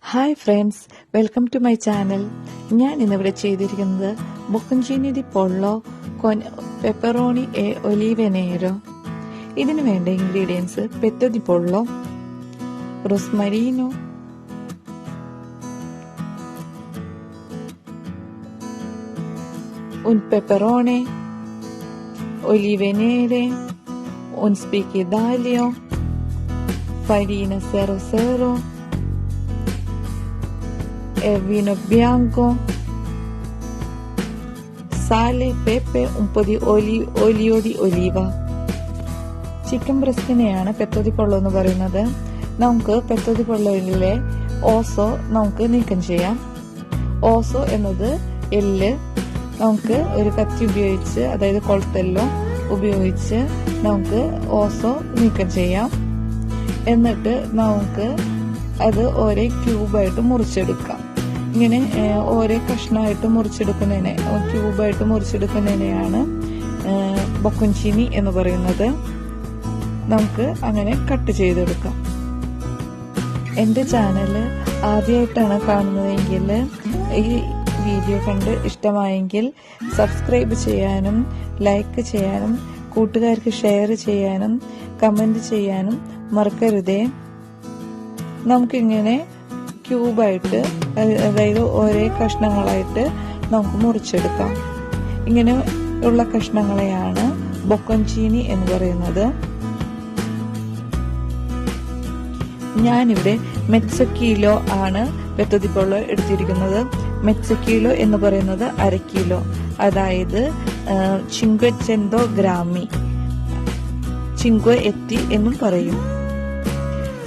Hi friends, welcome to my channel. ഞാൻ ഇന്നിവിടെ ചെയ്തിരിക്കുന്നത് ബൊക്കോഞ്ചിനി ദി പൊള്ളോ con പെപ്പറോണി e olive nero. ഇതിന് വേണ്ട ഇൻഗ്രീഡിയൻസ്: പെത്തോ ദി പൊള്ളോ, റോസ്മരീനോ, un peperone, olive nere, un spicchio d'aglio, farina 00, e vino bianco, sale, pepe, un po' di olio di oliva. Chicken ബ്രസ്റ്റിനെയാണ് പെത്തോ ദി പൊള്ളോ എന്ന് പറയുന്നത്. നമുക്ക് പെത്തോ ദി പൊള്ളോയിലെ ഓസോ നമുക്ക് നീക്കം ചെയ്യാം. ഓസോ എന്നത് എല്ല് നമുക്ക് ഒരു കത്തി ഉപയോഗിച്ച്, അതായത് കൊളുത്തെല്ലോ ഉപയോഗിച്ച് നമുക്ക് ഓസോ നീക്കം ചെയ്യാം. എന്നിട്ട് നമുക്ക് അത് ഓരോ ക്യൂബായിട്ട് മുറിച്ചെടുക്കാം. ഇങ്ങനെ ഓരോ കഷ്ണമായിട്ട് ക്യൂബായിട്ട് മുറിച്ചെടുക്കുന്നതിനെയാണ് ബൊക്കോഞ്ചിനി എന്ന് പറയുന്നത്. നമുക്ക് അങ്ങനെ കട്ട് ചെയ്തെടുക്കാം. എൻ്റെ ചാനൽ ആദ്യമായിട്ടാണ് കാണുന്നതെങ്കിൽ ഈ വീഡിയോ കണ്ട് ഇഷ്ടമായെങ്കിൽ സബ്സ്ക്രൈബ് ചെയ്യാനും ലൈക്ക് ചെയ്യാനും കൂട്ടുകാർക്ക് ഷെയർ ചെയ്യാനും കമന്റ് ചെയ്യാനും മറക്കരുതേ. നമുക്കിങ്ങനെ ക്യൂബായിട്ട്, അതായത് ഓരോ കഷ്ണങ്ങളായിട്ട് നമുക്ക് മുറിച്ചെടുക്കാം. ഇങ്ങനെ ഉള്ള കഷ്ണങ്ങളെയാണ് ബൊക്കോഞ്ചിനി എന്ന് പറയുന്നത്. ഞാനിവിടെ മെറ്റ്സ കിലോ ആണ് പെത്തോ ദി പൊള്ളോ എടുത്തിരിക്കുന്നത്. മെറ്റ്സ കിലോ എന്ന് പറയുന്നത് 1/2 കിലോ, അതായത് 500 ഗ്രാമി, 5 എത്തി എന്നും പറയും.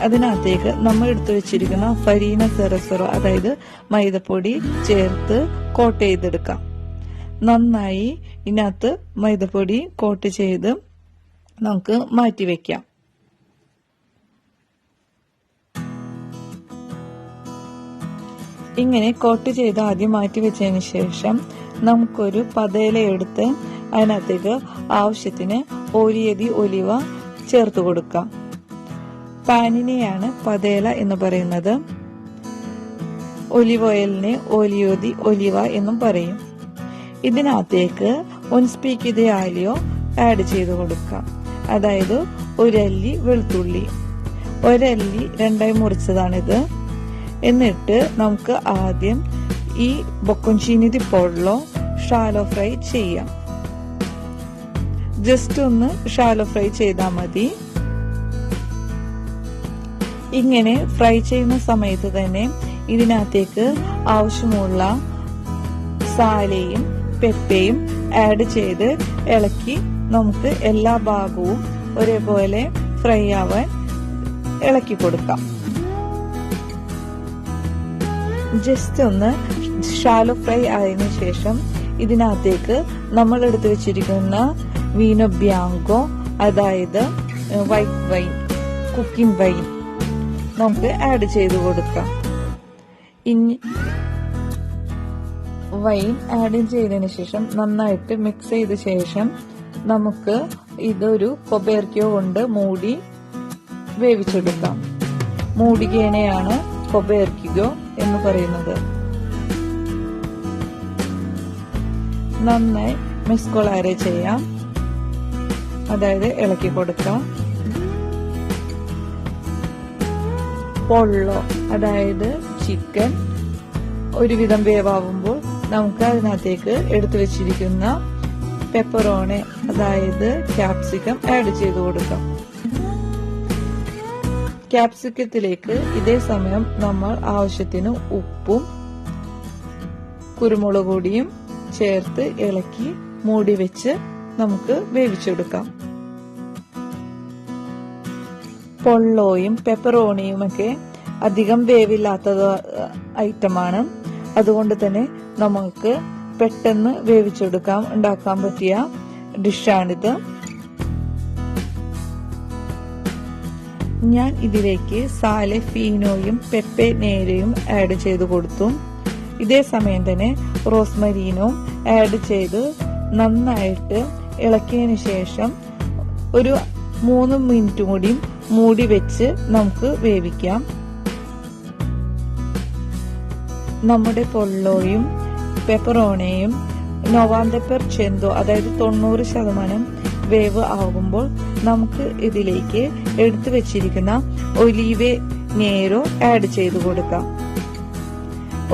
അതിനകത്തേക്ക് നമ്മൾ എടുത്തു വെച്ചിരിക്കുന്ന ഫരീന 00, അതായത് മൈദപ്പൊടി ചേർത്ത് കോട്ട് ചെയ്തെടുക്കാം. നന്നായി ഇതിനകത്ത് മൈദപ്പൊടി കോട്ട് ചെയ്ത് നമുക്ക് മാറ്റി വെക്കാം. ഇങ്ങനെ കോട്ട് ചെയ്ത് ആദ്യം മാറ്റി വെച്ചതിന് ശേഷം നമുക്കൊരു പതയില എടുത്ത് അതിനകത്തേക്ക് ആവശ്യത്തിന് ഓലിയോ ദി ഒലിവ ചേർത്ത് കൊടുക്കാം. പാനിനെയാണ് പതേല എന്ന് പറയുന്നത്. ഒലിവ് ഓയിലിനെ ഓലിയോ ദി ഒലിവ എന്നും പറയും. ഇതിനകത്തേക്ക് un spicchio di aglio add ചെയ്ത് കൊടുക്കാം. അതായത് 1 അല്ലി വെളുത്തുള്ളി, 1 അല്ലി 2ആയി മുറിച്ചതാണിത്. എന്നിട്ട് നമുക്ക് ആദ്യം ഈ ബൊക്കോഞ്ചിനി ദി പൊള്ളോ ഷാലോ ഫ്രൈ ചെയ്യാം. ജസ്റ്റ് ഒന്ന് ഷാലോ ഫ്രൈ ചെയ്താൽ മതി. ഇങ്ങനെ ഫ്രൈ ചെയ്യുന്ന സമയത്ത് തന്നെ ഇതിനകത്തേക്ക് ആവശ്യമുള്ള സാലയും പെപ്പയും ആഡ് ചെയ്ത് ഇളക്കി നമുക്ക് എല്ലാ ഭാഗവും ഒരേപോലെ ഫ്രൈ ആവാൻ ഇളക്കി കൊടുക്കാം. ജസ്റ്റ് ഒന്ന് ഷാലോ ഫ്രൈ ആയതിനു ശേഷം ഇതിനകത്തേക്ക് നമ്മൾ എടുത്തു വെച്ചിരിക്കുന്ന വീനോ ബിയാങ്കോ, അതായത് വൈറ്റ് വൈൻ, കുക്കിംഗ് വൈൻ നമുക്ക് ആഡ് ചെയ്ത് കൊടുക്കാം. ഇനി വൈൻ ആഡ് ചെയ്തതിന് ശേഷം നന്നായിട്ട് മിക്സ് ചെയ്ത ശേഷം നമുക്ക് ഇതൊരു കൊബേർക്കോ കൊണ്ട് മൂടി വേവിച്ചെടുക്കാം. മൂടികേനെയാണ് കൊബേർക്കോ എന്ന് പറയുന്നത്. നന്നായി മെസ്കൊളാരെ ചെയ്യാം, അതായത് ഇളക്കി കൊടുക്കാം. പൊള്ളോ, അതായത് ചിക്കൻ ഒരുവിധം വേവാകുമ്പോൾ നമുക്ക് അതിനകത്തേക്ക് എടുത്തു വെച്ചിരിക്കുന്ന പെപ്പറോണെ, അതായത് ക്യാപ്സിക്കം ആഡ് ചെയ്ത് കൊടുക്കാം. ക്യാപ്സിക്കത്തിലേക്ക് ഇതേ സമയം നമ്മൾ ആവശ്യത്തിന് ഉപ്പും കുരുമുളക് പൊടിയും ചേർത്ത് ഇളക്കി മൂടി വെച്ച് നമുക്ക് വേവിച്ചെടുക്കാം. പൊള്ളോയും പെപ്പറോണിയും ഒക്കെ അധികം വേവില്ലാത്ത ഐറ്റമാണ്. അതുകൊണ്ട് തന്നെ നമുക്ക് പെട്ടെന്ന് ഉണ്ടാക്കാൻ പറ്റിയ ഡിഷാണിത്. ഞാൻ ഇതിലേക്ക് സാലെ ഫീനോയും പെപ്പെ നേരയും ആഡ് ചെയ്ത് കൊടുത്തു. ഇതേ സമയം തന്നെ റോസ്മരീനോ ആഡ് ചെയ്ത് നന്നായിട്ട് ഇളക്കിയതിനു ശേഷം ഒരു 3 മിനിറ്റ് കൂടി മൂടി വെച്ച് നമുക്ക് വേവിക്കാം. നമ്മുടെ പൊള്ളോയും പെപ്പറോണിയും 90% അതായത് 90% വേവ് ആകുമ്പോൾ നമുക്ക് ഇതിലേക്ക് എടുത്തു വെച്ചിരിക്കുന്ന ഒലീവെ നേരോ ആഡ് ചെയ്തു കൊടുക്കാം.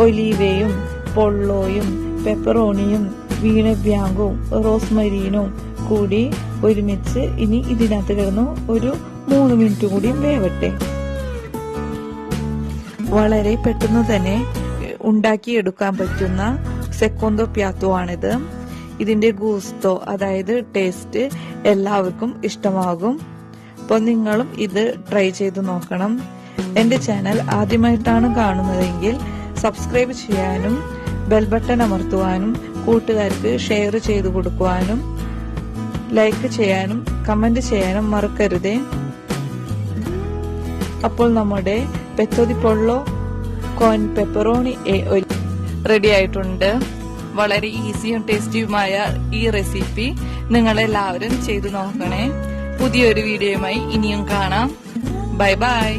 ഒലീവയും പൊള്ളോയും പെപ്പറോണിയും വീണ ബ്യാങ്കും റോസ്മരീനും കൂടി ഒരുമിച്ച് ഇനി ഇതിനകത്ത് കിടന്നു ഒരു 3 മിനിറ്റ് കൂടി വേവട്ടെ. വളരെ പെട്ടെന്ന് തന്നെ ഉണ്ടാക്കിയെടുക്കാൻ പറ്റുന്ന സെക്കോണ്ടോ പ്യാത്തോ ആണിത്. ഇതിന്റെ ഗൂസ്തോ അതായത് ടേസ്റ്റ് എല്ലാവർക്കും ഇഷ്ടമാകും. അപ്പോൾ നിങ്ങളും ഇത് ട്രൈ ചെയ്ത് നോക്കണം. എന്റെ ചാനൽ ആദ്യമായിട്ടാണ് കാണുന്നതെങ്കിൽ സബ്സ്ക്രൈബ് ചെയ്യാനും ബെൽ ബട്ടൺ അമർത്തുവാനും കൂട്ടുകാർക്ക് ഷെയർ ചെയ്തു കൊടുക്കുവാനും ലൈക്ക് ചെയ്യാനും കമന്റ് ചെയ്യാനും മറക്കരുതേ. അപ്പോൾ നമ്മുടെ പെത്തോ ദി പൊള്ളോ കോൺ പെപ്പറോണി റെഡി ആയിട്ടുണ്ട്. വളരെ ഈസിയും ടേസ്റ്റിയുമായ ഈ റെസിപ്പി നിങ്ങളെല്ലാവരും ചെയ്തു നോക്കണേ. പുതിയൊരു വീഡിയോയുമായി ഇനിയും കാണാം. Bye bye.